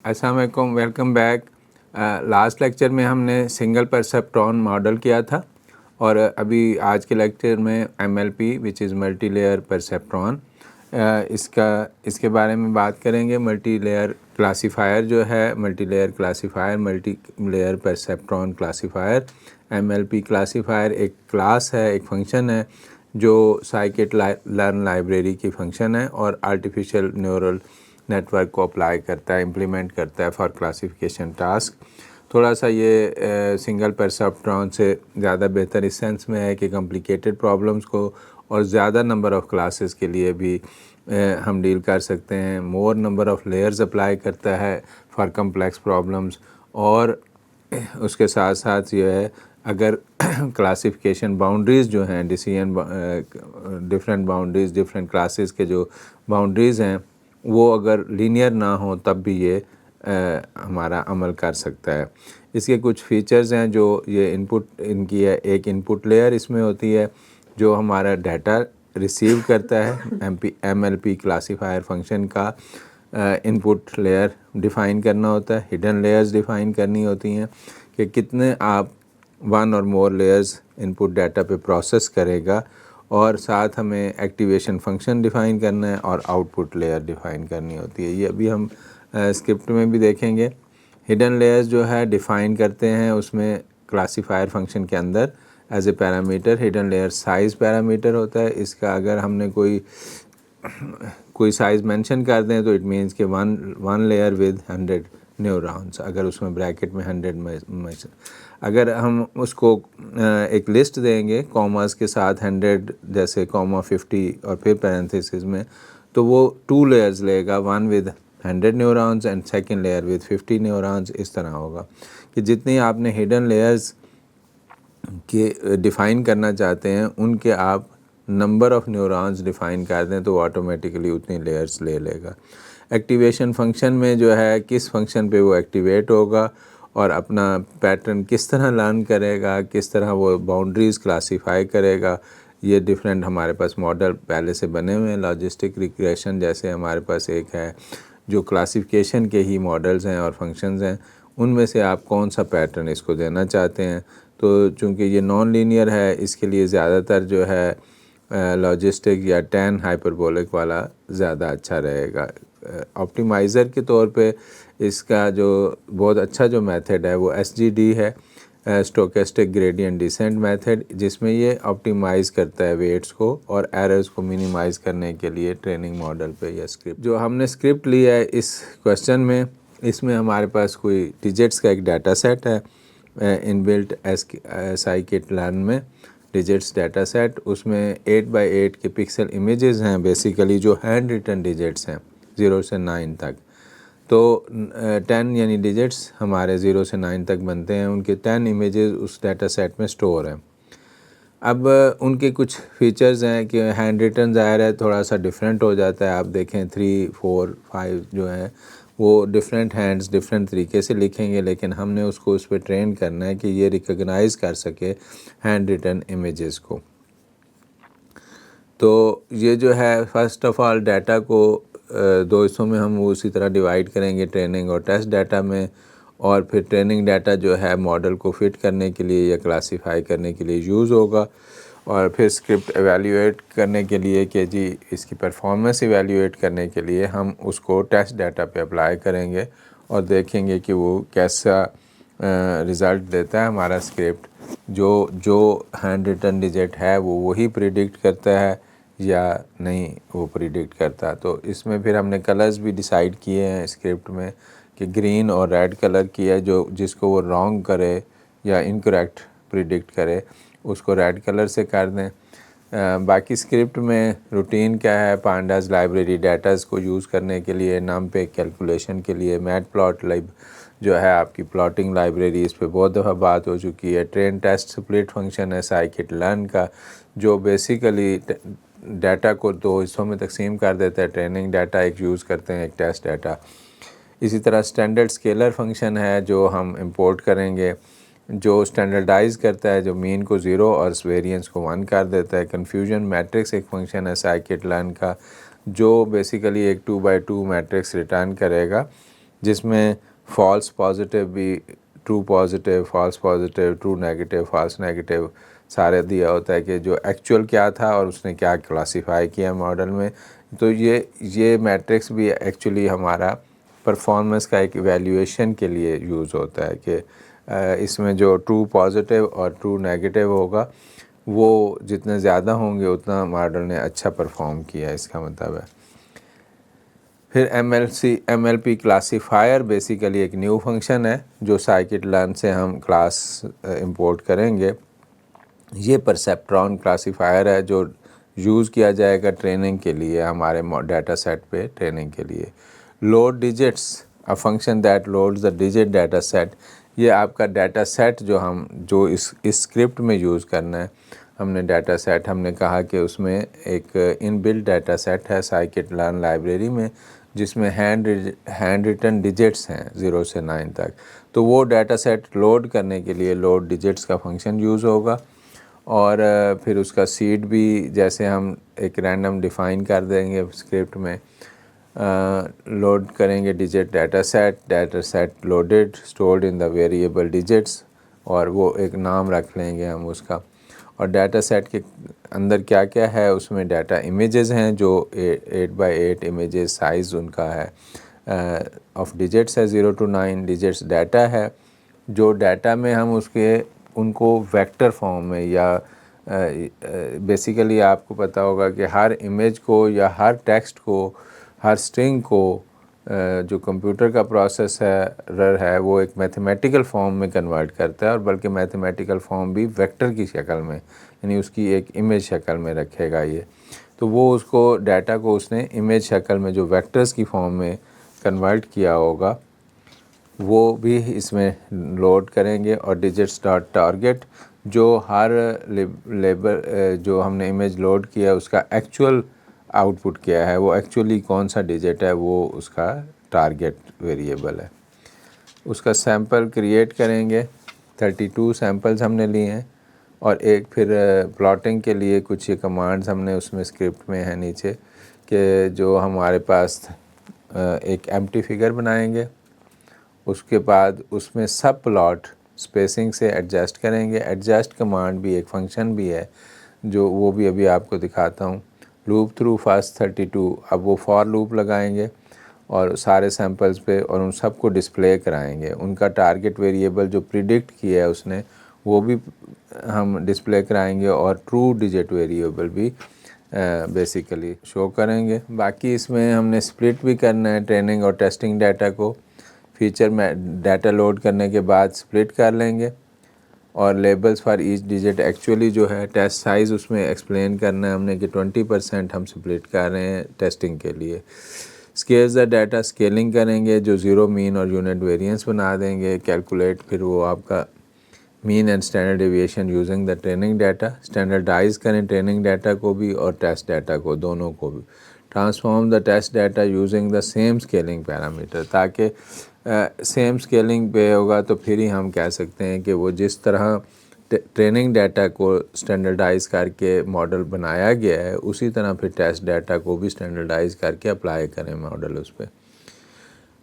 अस्सलाम वालेकुम, welcome back. Last lecture में हमने सिंगल परसेप्ट्रॉन मॉडल किया था और अभी आज के लेक्चर में MLP which is multi layer perceptron इसके बारे में बात करेंगे। मल्टी लेयर क्लासीफायर जो है, multi layer classifier, multi layer perceptron classifier, MLP classifier एक क्लास है, एक फंक्शन है जो साइकिट लर्न लाइब्रेरी की फंक्शन है और आर्टिफिशियल न्यूरल नेटवर्क को अप्लाई करता है, इम्प्लीमेंट करता है फॉर क्लासिफिकेशन टास्क। थोड़ा सा ये सिंगल परसेप्ट्रॉन से ज़्यादा बेहतर इस सेंस में है कि कॉम्प्लिकेटेड प्रॉब्लम्स को और ज़्यादा नंबर ऑफ़ क्लासेस के लिए भी हम डील कर सकते हैं। मोर नंबर ऑफ़ लेयर्स अप्लाई करता है फॉर कम्प्लेक्स प्रॉब्लम्स और उसके साथ साथ ये है अगर क्लासिफिकेशन बाउंड्रीज़ जो हैं, decision different boundaries, different classes के जो बाउंड्रीज़ हैं वो अगर लीनियर ना हो तब भी ये हमारा अमल कर सकता है। इसके कुछ फीचर्स हैं जो ये इनपुट इनकी है। एक इनपुट लेयर इसमें होती है जो हमारा डाटा रिसीव करता है। एमएलपी क्लासीफायर फंक्शन का इनपुट लेयर डिफ़ाइन करना होता है। हिडन लेयर्स डिफ़ाइन करनी होती हैं कि कितने आप वन और मोर लेयर्स इनपुट डाटा पे प्रोसेस करेगा और साथ हमें एक्टिवेशन फंक्शन डिफ़ाइन करना है और आउटपुट लेयर डिफ़ाइन करनी होती है। ये अभी हम स्क्रिप्ट में भी देखेंगे। हिडन लेयर्स जो है डिफ़ाइन करते हैं उसमें क्लासीफायर फंक्शन के अंदर as a parameter. Hidden layer size parameter होता है। इसका अगर हमने कोई साइज़ मेंशन कर दें तो इट मीन्स कि वन लेयर विद 100 न्यूरॉन्स, अगर उसमें ब्रैकेट में 100 में अगर हम उसको एक लिस्ट देंगे कॉमास के साथ 100 जैसे कॉमा 50 और फिर पैरेंथेसिस में, तो वो 2 लेयर्स लेगा, one with 100 neurons and second layer with 50 neurons. इस तरह होगा कि जितनी आपने हिडन लेयर्स के डिफ़ाइन करना चाहते हैं उनके आप नंबर ऑफ़ न्यूरॉन्स डिफ़ाइन कर दें तो ऑटोमेटिकली उतनी लेयर्स ले लेगा। एक्टिवेशन फंक्शन में जो है किस फंक्शन पे वो एक्टिवेट होगा और अपना पैटर्न किस तरह लर्न करेगा, किस तरह वो बाउंड्रीज़ क्लासीफाई करेगा, ये डिफरेंट हमारे पास मॉडल पहले से बने हुए हैं। लॉजिस्टिक रिग्रेशन जैसे हमारे पास एक है जो क्लासिफिकेशन के ही मॉडल्स हैं और फंक्शंस हैं, उनमें से आप कौन सा पैटर्न इसको देना चाहते हैं। तो चूँकि ये नॉन लीनियर है इसके लिए ज़्यादातर जो है लॉजिस्टिक या 10 हाइपरबोलिक वाला ज़्यादा अच्छा रहेगा। ऑप्टिमाइज़र के तौर पे इसका जो बहुत अच्छा जो मेथड है वो एसजीडी है, स्टोकेस्टिक ग्रेडियंट डिसेंट मेथड, जिसमें ये ऑप्टिमाइज़ करता है वेट्स को और एरर्स को मिनिमाइज़ करने के लिए ट्रेनिंग मॉडल पे या स्क्रिप्ट जो हमने स्क्रिप्ट लिया है इस क्वेश्चन में, इसमें हमारे पास कोई डिजिट्स का एक डाटा सेट है इनबिल्ट साइकिट लर्न में डिजिट्स डाटा सेट। उसमें 8x8 के पिक्सल इमेजेस हैं बेसिकली जो हैंड रिटन डिजिट्स हैं 0 से 9 तक। तो 10 यानी डिजिट्स हमारे 0 से 9 तक बनते हैं, उनके 10 इमेजेस उस डाटा सेट में स्टोर हैं। अब उनके कुछ फीचर्स हैं कि हैंड रिटन ज़ाहिर है थोड़ा सा डिफरेंट हो जाता है। आप देखें 3, 4, 5 जो है वो डिफरेंट हैंड्स डिफरेंट तरीके से लिखेंगे, लेकिन हमने उसको उस पर ट्रेन करना है कि ये रिकॉग्नाइज़ कर सके हैंड रिटन इमेजेस को। तो ये जो है फ़र्स्ट ऑफ़ ऑल डाटा को दो हिस्सों में हम उसी तरह डिवाइड करेंगे, ट्रेनिंग और टेस्ट डाटा में। और फिर ट्रेनिंग डाटा जो है मॉडल को फिट करने के लिए या क्लासीफाई करने के लिए यूज़ होगा और फिर स्क्रिप्ट एवेल्यूएट करने के लिए कि जी इसकी परफॉर्मेंस एवेल्यूएट करने के लिए हम उसको टेस्ट डाटा पे अप्लाई करेंगे और देखेंगे कि वो कैसा रिज़ल्ट देता है हमारा स्क्रिप्ट। जो हैंड रिटन डिजिट है वो वही प्रिडिक्ट करता है या नहीं वो प्रिडिक्ट करता। तो इसमें फिर हमने कलर्स भी डिसाइड किए हैं स्क्रिप्ट में कि ग्रीन और रेड कलर किया है, जो जिसको वो रॉन्ग करे या इनकरेक्ट प्रिडिक्ट करे उसको रेड कलर से कर दें। बाकी स्क्रिप्ट में रूटीन क्या है, पांडास लाइब्रेरी डाटास को यूज़ करने के लिए, नमपे कैलकुलेशन के लिए, मैटप्लॉट लाइब जो है आपकी प्लॉटिंग लाइब्रेरी, इस पर बहुत दफ़ा बात हो चुकी है। ट्रेन टेस्ट स्प्लिट फंक्शन है साइकिट लर्न का जो बेसिकली डाटा को दो हिस्सों में तकसीम कर देता है। ट्रेनिंग डाटा एक यूज़ करते हैं, एक टेस्ट डाटा। इसी तरह स्टैंडर्ड स्केलर फंक्शन है जो हम इंपोर्ट करेंगे, जो स्टैंडर्डाइज़ करता है, जो मीन को 0 और वेरिएंस को 1 कर देता है। कन्फ्यूजन मैट्रिक्स एक फंक्शन है साइकिट लर्न का जो बेसिकली एक 2x2 मैट्रिक्स रिटर्न करेगा जिसमें फॉल्स पॉजिटिव भी, true positive, false positive, true negative, false negative सारे दिया होता है कि जो एक्चुअल क्या था और उसने क्या क्लासीफाई किया मॉडल में। तो ये मैट्रिक्स भी एक्चुअली हमारा परफॉर्मेंस का एक इवैल्यूएशन के लिए यूज़ होता है कि इसमें जो ट्रू पॉजिटिव और ट्रू नेगेटिव होगा वो जितने ज़्यादा होंगे उतना मॉडल ने अच्छा परफॉर्म किया, इसका मतलब है। फिर MLP क्लासीफायर बेसिकली एक न्यू फंक्शन है जो scikit-learn से हम क्लास इंपोर्ट करेंगे। ये परसेप्ट्रॉन क्लासीफायर है जो यूज़ किया जाएगा ट्रेनिंग के लिए, हमारे डाटा सेट पे ट्रेनिंग के लिए। Load digits, a function that loads the digit data set. ये आपका डाटा सेट जो इस स्क्रिप्ट में यूज़ करना है। हमने डाटा सेट, हमने कहा कि उसमें एक इनबिल्ट डाटा सेट है scikit-learn लाइब्रेरी में, जिसमें हैंड रिटन डिजिट्स हैं 0 से 9 तक। तो वो डाटा सेट लोड करने के लिए लोड डिजिट्स का फंक्शन यूज़ होगा। और फिर उसका सीड भी जैसे हम एक रैंडम डिफ़ाइन कर देंगे स्क्रिप्ट में, लोड करेंगे digit data set loaded stored in the variable digits, और वो एक नाम रख लेंगे हम उसका। और डाटा सेट के अंदर क्या क्या है, उसमें डाटा इमेजेस हैं जो 8x8 इमेजेस साइज़ उनका है, ऑफ डिजिट्स है 0 to 9 डिजिट्स डाटा है। जो डाटा में हम उनको वेक्टर फॉर्म में या बेसिकली आपको पता होगा कि हर इमेज को या हर टेक्स्ट को, हर स्ट्रिंग को जो कंप्यूटर का प्रोसेसर है वो एक मैथमेटिकल फॉर्म में कन्वर्ट करता है, और बल्कि मैथमेटिकल फॉर्म भी वेक्टर की शक्ल में, यानी उसकी एक इमेज शक्ल में रखेगा ये। तो वो उसको डाटा को उसने इमेज शक्ल में जो वेक्टर्स की फॉर्म में कन्वर्ट किया होगा वो भी इसमें लोड करेंगे। और डिजिट्स डॉट टारगेट, जो हर लेबल जो हमने इमेज लोड किया उसका एक्चुअल आउटपुट क्या है, वो एक्चुअली कौन सा डिजिट है, वो उसका टारगेट वेरिएबल है। उसका सैंपल क्रिएट करेंगे, 32 सैंपल्स हमने लिए हैं। और एक फिर प्लॉटिंग के लिए कुछ ये कमांड्स हमने उसमें स्क्रिप्ट में है नीचे, कि जो हमारे पास एक एम्प्टी फिगर बनाएंगे, उसके बाद उसमें सब प्लॉट स्पेसिंग से एडजस्ट करेंगे। एडजस्ट कमांड भी एक फंक्शन भी है जो वो भी अभी आपको दिखाता हूँ। लूप थ्रू फर्स्ट 32, अब वो फॉर लूप लगाएंगे और सारे सैंपल्स पे, और उन सबको डिस्प्ले कराएंगे। उनका टारगेट वेरिएबल जो प्रिडिक्ट किया है उसने वो भी हम डिस्प्ले कराएंगे, और ट्रू डिजिट वेरिएबल भी बेसिकली शो करेंगे। बाकी इसमें हमने स्प्लिट भी करना है ट्रेनिंग और टेस्टिंग डाटा को। फीचर में डाटा लोड करने के बाद स्प्लिट कर लेंगे, और labels for each digit actually जो है टेस्ट साइज़ उसमें एक्सप्लेन करना है हमने कि 20% हम स्प्लिट कर रहे हैं टेस्टिंग के लिए। स्केल्स द डाटा, स्केलिंग करेंगे, जो ज़ीरो मीन और यूनिट वेरिएंस बना देंगे। कैलकुलेट, फिर वो आपका mean and standard deviation using the training data. Standardize करें ट्रेनिंग डाटा को भी और टेस्ट डाटा को, दोनों को भी। Transform the test data using the same scaling parameter, ताकि सेम स्केलिंग पे होगा तो फिर ही हम कह सकते हैं कि वो जिस तरह ट्रेनिंग डाटा को स्टैंडर्डाइज करके मॉडल बनाया गया है उसी तरह फिर टेस्ट डाटा को भी स्टैंडर्डाइज करके अप्लाई करें मॉडल उस पर।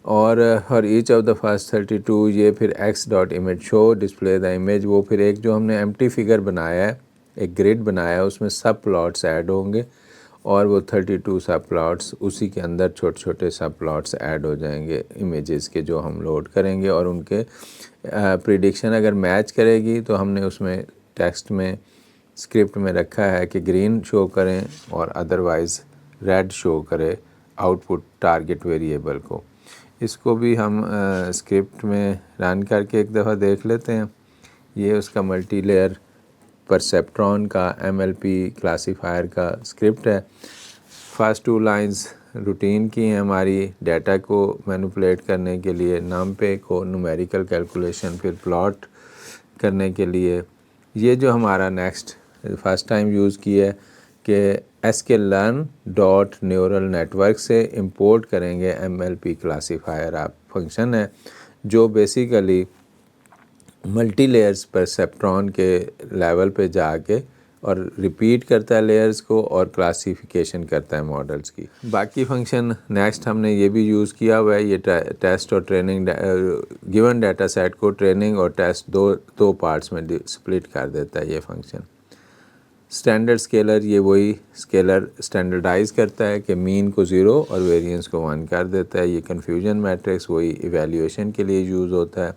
और ईच ऑफ द फर्स्ट 32, ये फिर x.image show display the image, वो फिर एक जो हमने एम्प्टी फिगर बनाया है, एक ग्रिड बनाया है, उसमें सब प्लॉट्स ऐड होंगे, और वो 32 सब प्लॉट्स उसी के अंदर छोटे छोटे सब प्लॉट्स ऐड हो जाएंगे इमेजेस के जो हम लोड करेंगे। और उनके प्रिडिक्शन अगर मैच करेगी तो हमने उसमें टेक्स्ट में स्क्रिप्ट में रखा है कि ग्रीन शो करें और अदरवाइज़ रेड शो करे आउटपुट टारगेट वेरिएबल को। इसको भी हम स्क्रिप्ट में रन करके एक दफ़ा देख लेते हैं। ये उसका मल्टी लेयर परसेप्ट्रॉन का MLP क्लासीफायर का स्क्रिप्ट है। फर्स्ट 2 लाइंस रूटीन की हैं हमारी, डाटा को मैनिपुलेट करने के लिए, नमपे को न्यूमेरिकल कैलकुलेशन, फिर प्लॉट करने के लिए। ये जो हमारा नेक्स्ट फर्स्ट टाइम यूज़ किया है कि sklearn.neural नेटवर्क से इंपोर्ट करेंगे MLP क्लासीफायर आप फंक्शन है, जो बेसिकली मल्टी लेयर्स परसेप्ट्रॉन के लेवल पे जाके और रिपीट करता है लेयर्स को और क्लासिफिकेशन करता है मॉडल्स की। बाकी फंक्शन नेक्स्ट हमने ये भी यूज़ किया हुआ है, ये टेस्ट और ट्रेनिंग, गिवन डाटा सेट को ट्रेनिंग और टेस्ट दो पार्ट्स में स्प्लिट कर देता है ये फंक्शन। स्टैंडर्ड स्केलर, ये वही स्केलर स्टैंडर्डाइज करता है कि मीन को 0 और वेरिएंस को 1 कर देता है। ये कन्फ्यूजन मैट्रिक्स वही इवैल्यूएशन के लिए यूज़ होता है।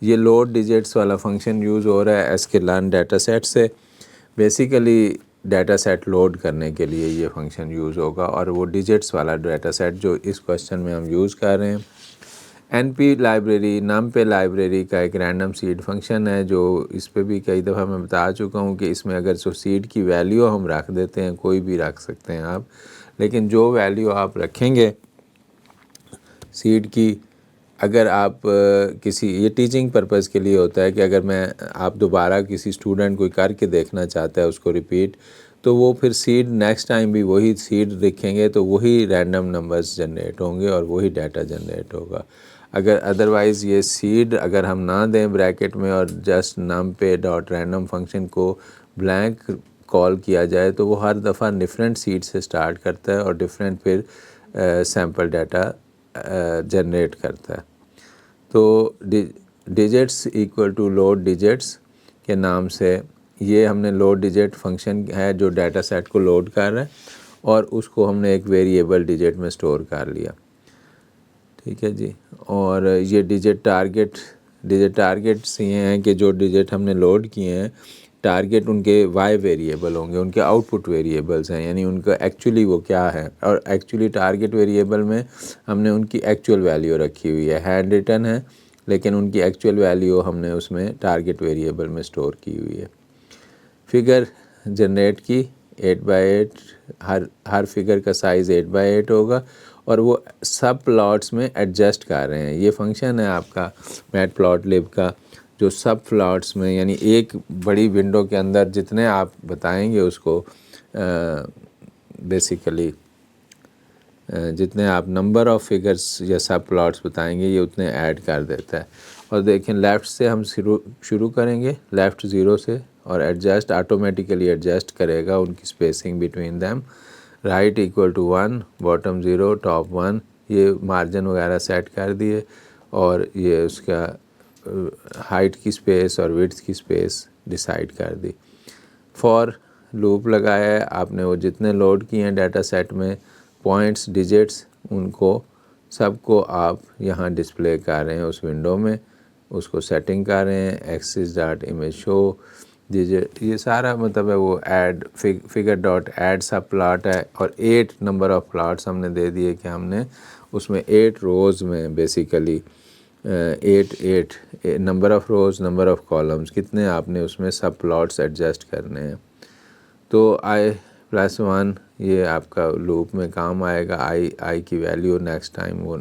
ये लोड डिजिट्स वाला फंक्शन यूज़ हो रहा है sklearn डाटा सेट से। बेसिकली डाटा सेट लोड करने के लिए ये फंक्शन यूज़ होगा, और वो डिजिट्स वाला डाटा सेट जो इस क्वेश्चन में हम यूज़ कर रहे हैं। NP लाइब्रेरी, numpy लाइब्रेरी का एक रैंडम सीड फंक्शन है, जो इस पे भी कई दफ़ा मैं बता चुका हूँ कि इसमें अगर जो सीड की वैल्यू हम रख देते हैं, कोई भी रख सकते हैं आप, लेकिन जो वैल्यू आप रखेंगे सीड की, अगर आप किसी, ये टीचिंग पर्पज़ के लिए होता है कि अगर आप दोबारा किसी स्टूडेंट कोई करके देखना चाहता है उसको रिपीट, तो वो फिर सीड नेक्स्ट टाइम भी वही सीड लिखेंगे तो वही रैंडम नंबर्स जनरेट होंगे और वही डाटा जनरेट होगा। अगर अदरवाइज़ ये सीड अगर हम ना दें ब्रैकेट में और जस्ट numpy.random फंक्शन को ब्लैंक कॉल किया जाए, तो वो हर दफ़ा डिफरेंट सीड से स्टार्ट करता है और डिफरेंट फिर सैम्पल डाटा जनरेट करता है। तो digits equal to load digits के नाम से ये हमने लोड डिजिट फंक्शन है जो डाटा सेट को लोड कर रहा है, और उसको हमने एक वेरिएबल डिजिट में स्टोर कर लिया। ठीक है जी। और ये डिजिट टारगेट्स ये हैं कि जो डिजिट हमने लोड किए हैं, टारगेट उनके वाई वेरिएबल होंगे, उनके आउटपुट वेरिएबल्स हैं, यानी उनका एक्चुअली वो क्या है। और एक्चुअली टारगेट वेरिएबल में हमने उनकी एक्चुअल वैल्यू रखी हुई है, हैंड रिटन है, लेकिन उनकी एक्चुअल वैल्यू हमने उसमें टारगेट वेरिएबल में स्टोर की हुई है। फिगर जनरेट की 8x8, हर फिगर का साइज़ 8x8 होगा, और वो सब प्लॉट्स में एडजस्ट कर रहे हैं। ये फंक्शन है आपका मैटप्लॉटलिब का, जो सब प्लॉट्स में, यानी एक बड़ी विंडो के अंदर जितने आप बताएंगे उसको, बेसिकली जितने आप नंबर ऑफ़ फिगर्स या सब प्लॉट्स बताएंगे, ये उतने ऐड कर देता है। और देखें लेफ़्ट से हम शुरू करेंगे, लेफ़्ट 0 से, और एडजस्ट ऑटोमेटिकली एडजस्ट करेगा उनकी spacing between them. Right equal to 1, bottom 0, top 1, ये मार्जिन वगैरह सेट कर दिए, और ये उसका हाइट की स्पेस और विड्थ की स्पेस डिसाइड कर दी। फॉर लूप लगाया है आपने, वो जितने लोड किए हैं डाटा सेट में पॉइंट्स, डिजिट्स, उनको सबको आप यहाँ डिस्प्ले कर रहे हैं उस विंडो में, उसको सेटिंग कर रहे हैं। Axis dot image show digit, ये सारा मतलब है वो ऐड फिगर डॉट ऐड सब प्लॉट है, और 8 नंबर ऑफ़ प्लॉट्स हमने दे दिए कि हमने उसमें 8 रोज़ में basically 8 number of rows, number of columns, कितने आपने उसमें सब प्लॉट्स एडजस्ट करने हैं। तो i+1 ये आपका लूप में काम आएगा। आई की वैल्यू नेक्स्ट टाइम वो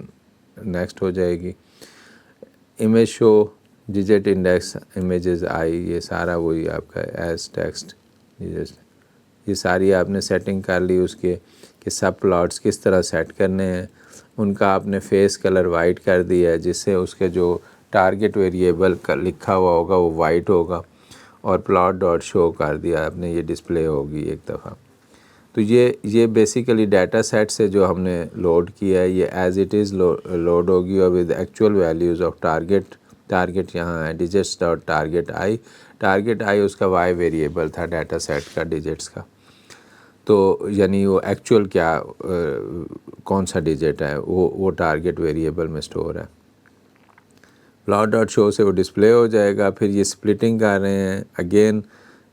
नेक्स्ट हो जाएगी। Image show, digit index, images i, ये सारा वही आपका एज टेक्स्ट, ये सारी आपने सेटिंग कर ली उसके कि सब प्लॉट्स किस तरह सेट करने हैं। उनका आपने फेस कलर वाइट कर दिया है, जिससे उसके जो टारगेट वेरिएबल का लिखा हुआ होगा वो वाइट होगा, और प्लॉट डॉट शो कर दिया आपने, ये डिस्प्ले होगी एक दफ़ा। तो ये बेसिकली डाटा सेट से जो हमने लोड किया है, ये एज़ इट इज़ लोड होगी, और with actual values of target यहाँ है डिजिट्स डॉट टारगेट आई उसका वाई वेरिएबल था डाटा सेट का डिजिट्स का। तो यानी वो एक्चुअल क्या कौन सा डिजिट है वो टारगेट वेरिएबल में स्टोर है। प्लॉट डॉट शो से वो डिस्प्ले हो जाएगा। फिर ये स्प्लिटिंग कर रहे हैं अगेन,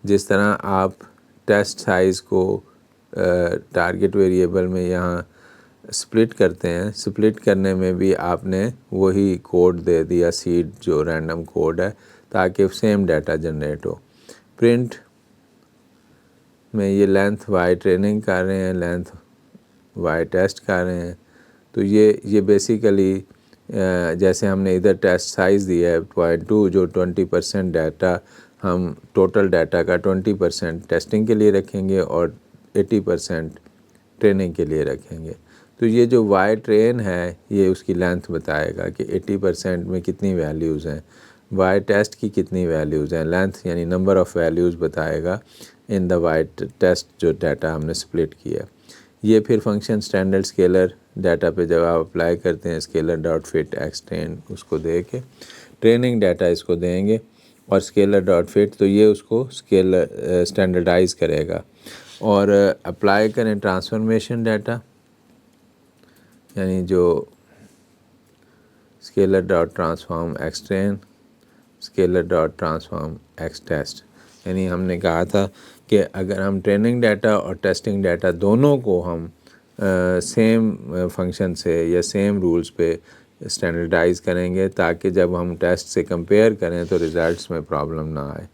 जिस तरह आप टेस्ट साइज़ को टारगेट वेरिएबल में यहाँ स्प्लिट करते हैं, स्प्लिट करने में भी आपने वही कोड दे दिया, सीड जो रैंडम कोड है, ताकि सेम डाटा जनरेट हो। प्रिंट में ये लेंथ वाई ट्रेनिंग कर रहे हैं, लेंथ वाई टेस्ट कर रहे हैं। तो ये बेसिकली जैसे हमने इधर टेस्ट साइज़ दिया है 0.2, जो 20% डाटा हम टोटल डाटा का 20% टेस्टिंग के लिए रखेंगे और 80% ट्रेनिंग के लिए रखेंगे। तो ये जो वाई ट्रेन है ये उसकी लेंथ बताएगा कि 80% में कितनी वैल्यूज़ हैं, वाई टेस्ट की कितनी वैल्यूज़ हैं। लेंथ यानी नंबर ऑफ़ वैल्यूज़ बताएगा इन द वाइट टेस्ट जो डाटा हमने स्प्लिट किया। ये फिर फंक्शन स्टैंडर्ड स्केलर डाटा पे जब आप अप्लाई करते हैं स्केलर डॉट फिट एक्सटेंड उसको दे के ट्रेनिंग डाटा इसको देंगे और स्केलर डॉट फिट तो ये उसको स्केलर स्टैंडर्डाइज करेगा। और अप्लाई करें ट्रांसफॉर्मेशन डाटा, यानी जो scaler dot transform x train scaler dot transform x test. यानी हमने कहा था कि अगर हम ट्रेनिंग डाटा और टेस्टिंग डाटा दोनों को हम सेम फंक्शन से या सेम रूल्स पे स्टैंडर्डाइज करेंगे ताकि जब हम टेस्ट से कंपेयर करें तो रिज़ल्ट्स में प्रॉब्लम ना आए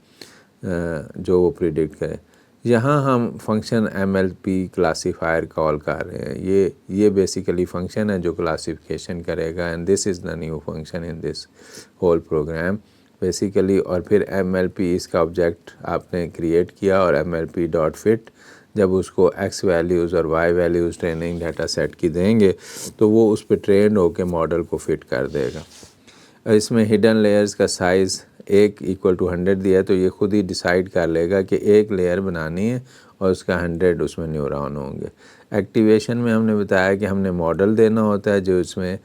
जो वो प्रिडिक्ट करें। यहाँ हम फंक्शन MLP क्लासीफायर कॉल कर रहे हैं। ये बेसिकली फंक्शन है जो क्लासिफिकेशन करेगा and this is the new function in this whole program basically. और फिर MLP इसका ऑब्जेक्ट आपने क्रिएट किया और MLP डॉट फिट जब उसको x वैल्यूज़ और y values training data set की देंगे तो वो उस पर ट्रेंड होकर मॉडल को फिट कर देगा। इसमें हिडन लेयर्स का साइज़ 1 = 100 दिया है तो ये खुद ही डिसाइड कर लेगा कि एक लेयर बनानी है और उसका 100 उसमें न्यूरॉन होंगे। एक्टिवेशन में हमने बताया कि हमने मॉडल देना होता है जो इसमें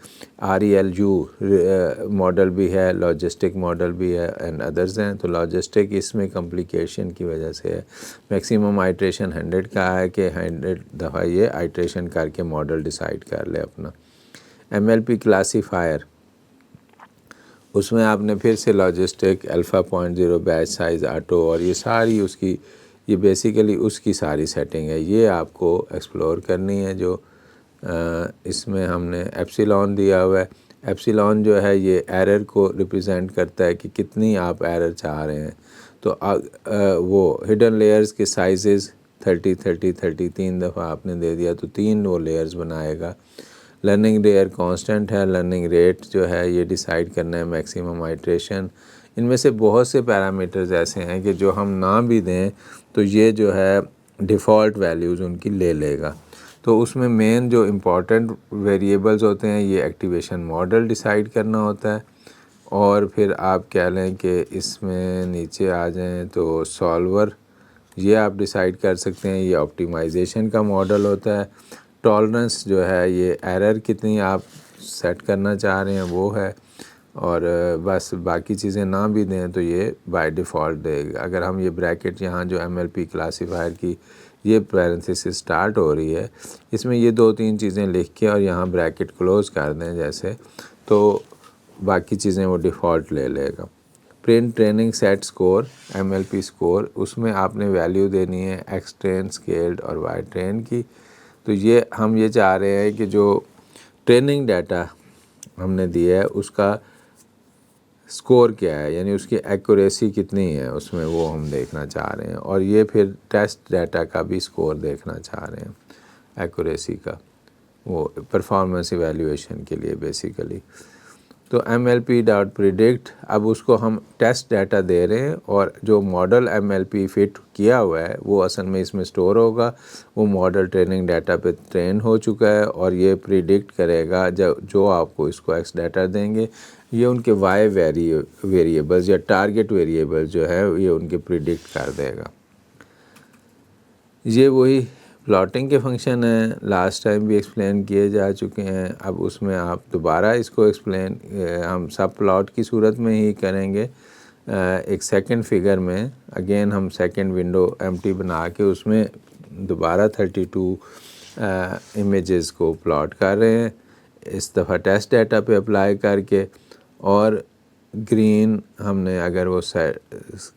ReLU मॉडल भी है, लॉजिस्टिक मॉडल भी है एंड अदर्स हैं। तो लॉजिस्टिक इसमें कॉम्प्लिकेशन की वजह से है। मैक्सिमम आइट्रेशन 100 का है कि 100 दफ़ा ये आइट्रेशन करके मॉडल डिसाइड कर ले अपना। MLP क्लासीफायर उसमें आपने फिर से logistic alpha 0.0 batch size auto और ये सारी उसकी ये बेसिकली उसकी सारी सेटिंग है। ये आपको एक्सप्लोर करनी है। जो इसमें हमने एप्सिलॉन दिया हुआ है। एप्सिलॉन जो है ये एरर को रिप्रेजेंट करता है कि कितनी आप एरर चाह रहे हैं। तो वो हिडन लेयर्स के साइजेस 30 30 30 3 दफ़ा आपने दे दिया तो 3 वो लेयर्स बनाएगा। लर्निंग लेयर कांस्टेंट है। लर्निंग रेट जो है ये डिसाइड करना है। मैक्सिमम आइट्रेशन, इनमें से बहुत से पैरामीटर्स ऐसे हैं कि जो हम ना भी दें तो ये जो है डिफ़ॉल्ट वैल्यूज़ उनकी ले लेगा। तो उसमें मेन जो इम्पोर्टेंट वेरिएबल्स होते हैं ये एक्टिवेशन मॉडल डिसाइड करना होता है। और फिर आप कह लें कि इसमें नीचे आ जाएं तो सॉल्वर ये आप डिसाइड कर सकते हैं। ये ऑप्टिमाइजेशन का मॉडल होता है। टॉलरेंस जो है ये एरर कितनी आप सेट करना चाह रहे हैं वो है। और बस बाकी चीज़ें ना भी दें तो ये बाय डिफ़ॉल्ट देगा। अगर हम ये ब्रैकेट यहाँ जो MLP क्लासीफायर की ये पैरेंथेसिस स्टार्ट हो रही है इसमें ये 2-3 चीज़ें लिख के और यहाँ ब्रैकेट क्लोज़ कर दें जैसे, तो बाकी चीज़ें वो डिफ़ॉल्ट ले लेगा। Print training set score MLP score उसमें आपने वैल्यू देनी है एक्स ट्रेन स्केल्ड और वाई ट्रेन की। तो ये हम ये चाह रहे हैं कि जो ट्रेनिंग डाटा हमने दिया है उसका स्कोर क्या है, यानी उसकी एक्यूरेसी कितनी है उसमें वो हम देखना चाह रहे हैं। और ये फिर टेस्ट डाटा का भी स्कोर देखना चाह रहे हैं एक्यूरेसी का, वो परफॉर्मेंस इवैल्यूएशन के लिए बेसिकली। तो MLP डॉट प्रिडिक्ट अब उसको हम टेस्ट डाटा दे रहे हैं और जो मॉडल MLP फिट किया हुआ है वो असल में इसमें स्टोर होगा। वो मॉडल ट्रेनिंग डाटा पे ट्रेन हो चुका है और ये प्रिडिक्ट करेगा जो आपको इसको एक्स डाटा देंगे ये उनके वाई वेरिएबल्स या टारगेट वेरिएबल्स जो है ये उनके प्रिडिक्ट कर देगा। ये वही प्लॉटिंग के फंक्शन हैं, लास्ट टाइम भी एक्सप्लेन किए जा चुके हैं। अब उसमें आप दोबारा इसको एक्सप्लेन हम सब प्लॉट की सूरत में ही करेंगे। एक सेकंड फिगर में अगेन हम सेकंड विंडो एम्प्टी बना के उसमें दोबारा 32 इमेजेस को प्लॉट कर रहे हैं, इस दफ़ा टेस्ट डाटा पे अप्लाई करके। और ग्रीन हमने अगर वो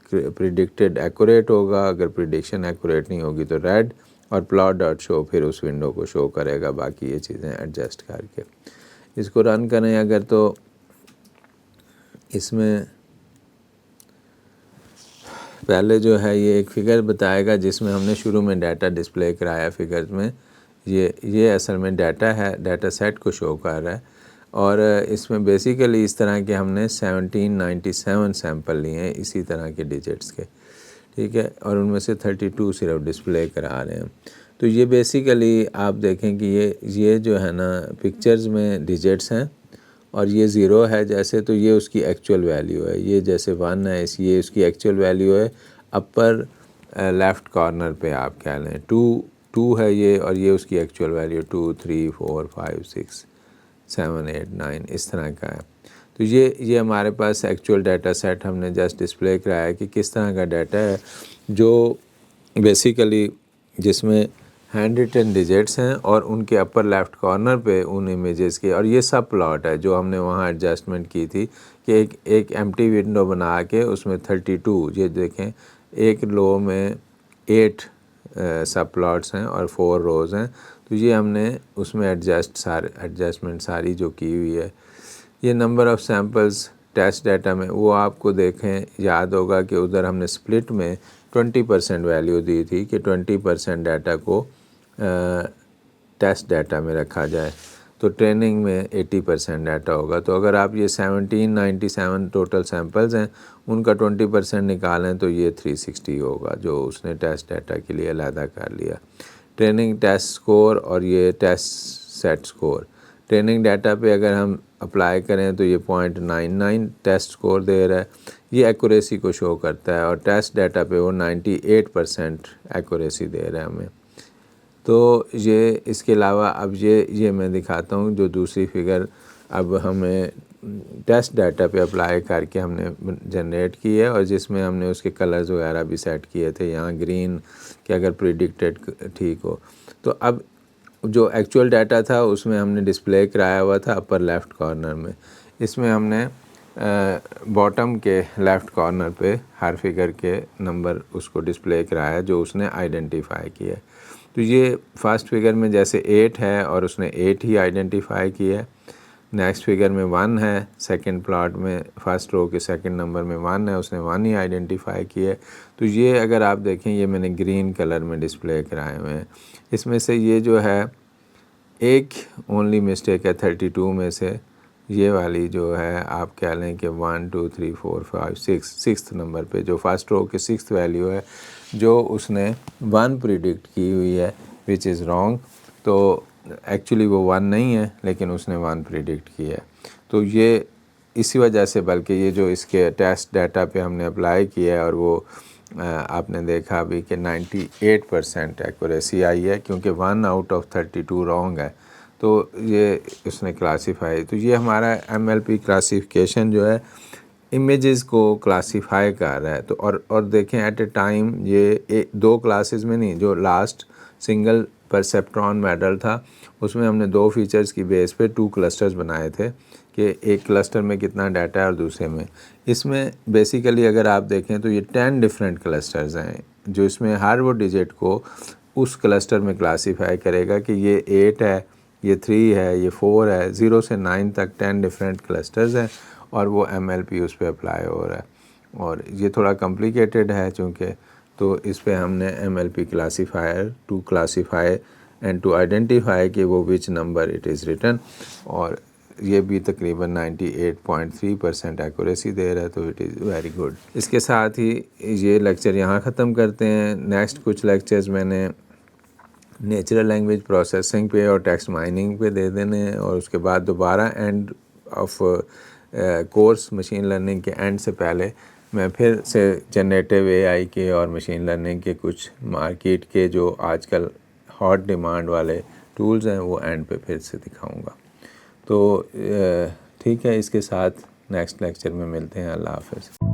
प्रिडिक्टेड एक्यूरेट होगा, अगर प्रिडिक्शन एक्यूरेट नहीं होगी तो रेड, और प्लॉट डॉट शो फिर उस विंडो को शो करेगा बाकी ये चीज़ें एडजस्ट करके। इसको रन करें अगर तो इसमें पहले जो है ये एक फ़िगर बताएगा जिसमें हमने शुरू में डाटा डिस्प्ले कराया फिगर्स में। ये असल में डाटा है, डाटा सेट को शो कर रहा है। और इसमें बेसिकली इस तरह के हमने 1797 सैंपल लिए हैं इसी तरह के डिजिट्स के, ठीक है, और उनमें से 32 सिर्फ डिस्प्ले करा रहे हैं। तो ये बेसिकली आप देखें कि ये जो है ना पिक्चर्स में डिजिट्स हैं और ये 0 है जैसे, तो ये उसकी एक्चुअल वैल्यू है। ये जैसे 1 है ये उसकी एक्चुअल वैल्यू है। अपर लेफ़्ट कॉर्नर पे आप कह लें 2 है ये, और ये उसकी एक्चुअल वैल्यू 2 3 4 5 6 7 8 9 इस तरह का है। तो ये हमारे पास एक्चुअल डाटा सेट हमने जस्ट डिस्प्ले कराया कि किस तरह का डाटा है जो बेसिकली जिसमें हैंड रिटन डिजिट्स हैं और उनके अपर लेफ़्ट कॉर्नर पे उन इमेजेस के, और ये सब प्लॉट है जो हमने वहाँ एडजस्टमेंट की थी कि एक एम्प्टी विंडो बना के उसमें 32, ये देखें एक रो में 8 सब प्लॉट्स हैं और 4 रोज़ हैं। तो ये हमने उसमें एडजस्टमेंट सारी जो की हुई है। ये number of samples test data में वो आपको देखें याद होगा कि उधर हमने स्प्लिट में 20% वैल्यू दी थी कि 20% डाटा को टेस्ट डाटा में रखा जाए, तो ट्रेनिंग में 80% डाटा होगा। तो अगर आप ये 1797 टोटल सैम्पल्स हैं उनका 20% निकालें तो ये 360 होगा जो उसने टेस्ट डाटा के लिए अलहदा कर लिया। ट्रेनिंग टेस्ट स्कोर और ये test set score, training data पे अगर हम अप्लाई करें तो ये 0.99 टेस्ट स्कोर दे रहा है, ये एक्यूरेसी को शो करता है, और टेस्ट डाटा पे वो 98% एक्यूरेसी दे रहा है हमें। तो ये इसके अलावा अब ये मैं दिखाता हूँ जो दूसरी फिगर अब हमें टेस्ट डाटा पे अप्लाई करके हमने जनरेट की है, और जिसमें हमने उसके कलर्स वगैरह भी सेट किए थे, यहाँ ग्रीन कि अगर प्रिडिक्टेड ठीक हो। तो अब जो एक्चुअल डाटा था उसमें हमने डिस्प्ले कराया हुआ था अपर लेफ़्ट कॉर्नर में। इसमें हमने बॉटम के लेफ़्ट कॉर्नर पे हर फिगर के नंबर उसको डिस्प्ले कराया जो उसने आइडेंटिफाई किया। तो ये फर्स्ट फिगर में जैसे 8 है और उसने 8 ही आइडेंटिफाई किया है। नेक्स्ट फिगर में 1 है, सेकंड प्लॉट में फर्स्ट रो के सेकंड नंबर में 1 है, उसने 1 ही आइडेंटिफाई किया है। तो ये अगर आप देखें ये मैंने ग्रीन कलर में डिस्प्ले कराए हुए हैं। इसमें से ये जो है एक ओनली मिस्टेक है 32 में से, ये वाली जो है आप कह लें कि 1 2 3 4 5 6 सिक्स्थ नंबर पे जो फर्स्ट रो की 6th वैल्यू है जो उसने 1 प्रिडिक्ट की हुई है विच इज़ रॉन्ग। तो एक्चुअली वो 1 नहीं है लेकिन उसने 1 प्रिडिक्ट किया है। तो ये इसी वजह से, बल्कि ये जो इसके टेस्ट डाटा पे हमने अप्लाई किया है और वो आपने देखा अभी कि 98% एक्यूरेसी आई है क्योंकि 1 आउट ऑफ 32 रॉन्ग है। तो ये उसने क्लासीफाई, तो ये हमारा MLP क्लासिफिकेशन जो है इमेजेस को क्लासीफाई कर रहा है। तो और देखें एट ए टाइम ये 2 क्लासेस में नहीं, जो लास्ट सिंगल परसेप्ट्रॉन मॉडल था उसमें हमने 2 फीचर्स की बेस पे 2 क्लस्टर्स बनाए थे कि एक क्लस्टर में कितना डाटा है और दूसरे में। इसमें बेसिकली अगर आप देखें तो ये 10 डिफरेंट क्लस्टर्स हैं जो इसमें हर वो डिजिट को उस क्लस्टर में क्लासीफाई करेगा कि ये 8 है, ये 3 है, ये 4 है, 0 से 9 तक 10 डिफरेंट क्लस्टर्स हैं और वो MLP उस पर अप्लाई हो रहा है। और ये थोड़ा कॉम्प्लिकेटेड है चूँकि, तो इस पे हमने MLP classifier to classify and to identify कि वो which number it is written, और ये भी तकरीबन 98.3% एक्यूरेसी दे रहा है, तो इट इज़ वेरी गुड। इसके साथ ही ये लेक्चर यहाँ ख़त्म करते हैं। नेक्स्ट कुछ लेक्चर्स मैंने नेचुरल लैंग्वेज प्रोसेसिंग पे और टेक्स्ट माइनिंग पे दे देने हैं, और उसके बाद दोबारा end of course machine learning के एंड से पहले मैं फिर से जनरेटिव AI के और मशीन लर्निंग के कुछ मार्केट के जो आजकल हॉट डिमांड वाले टूल्स हैं वो एंड पे फिर से दिखाऊंगा। तो ठीक है, इसके साथ नेक्स्ट लेक्चर में मिलते हैं। अल्लाह हाफ़िज़।